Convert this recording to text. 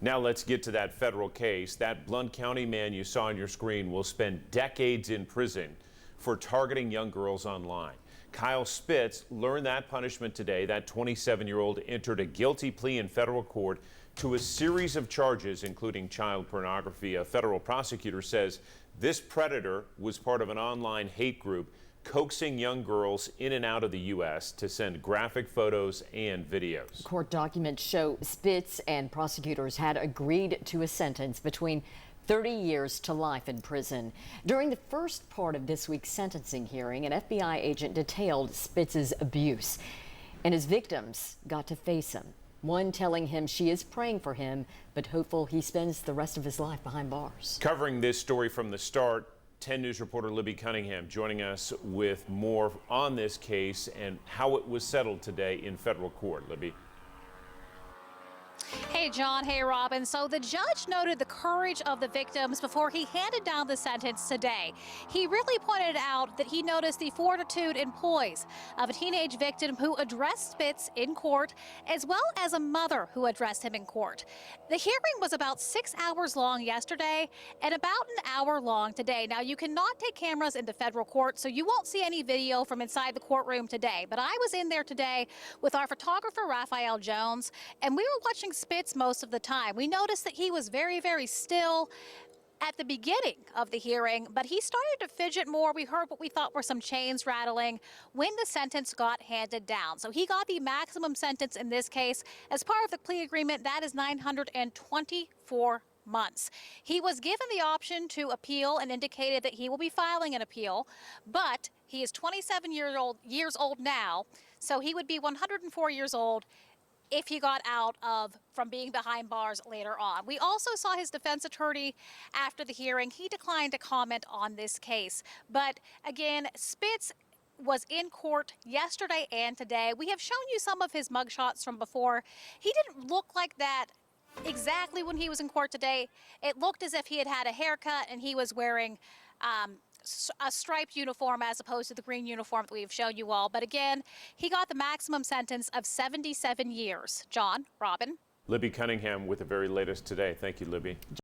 Now let's get to that federal case. That Blount County man you saw on your screen will spend decades in prison for targeting young girls online. Kyle Spitze learned that punishment today. That 27-year-old entered a guilty plea in federal court to a series of charges, including child pornography. A federal prosecutor says this predator was part of an online hate group coaxing young girls in and out of the U.S. to send graphic photos and videos. Court documents show Spitze and prosecutors had agreed to a sentence between 30 years to life in prison. During the first part of this week's sentencing hearing, an FBI agent detailed Spitze's abuse, and his victims got to face him. One telling him she is praying for him, but hopeful he spends the rest of his life behind bars. Covering this story from the start, 10 News reporter Libby Cunningham joining us with more on this case and how it was settled today in federal court. Libby. Hey, John. Hey, Robin. So the judge noted the courage of the victims before he handed down the sentence today. He really pointed out that he noticed the fortitude and poise of a teenage victim who addressed Spitze in court, as well as a mother who addressed him in court. The hearing was about 6 hours long yesterday and about an hour long today. Now, you cannot take cameras into federal court, so you won't see any video from inside the courtroom today. But I was in there today with our photographer, Raphael Jones, and we were watching Spitze most of the time. We noticed that he was very, very still at the beginning of the hearing, but he started to fidget more. We heard what we thought were some chains rattling when the sentence got handed down. So he got the maximum sentence in this case. As part of the plea agreement, that is 924 months. He was given the option to appeal and indicated that he will be filing an appeal, but he is 27 years old now, so he would be 104 years old if he got out from being behind bars later on. We also saw his defense attorney after the hearing. He declined to comment on this case. But again, Spitze was in court yesterday and today. We have shown you some of his mugshots from before. He didn't look like that exactly when he was in court today. It looked as if he had had a haircut and he was wearing a striped uniform as opposed to the green uniform that we've shown you all. But again, he got the maximum sentence of 77 years. John, Robin. Libby Cunningham with the very latest today. Thank you, Libby.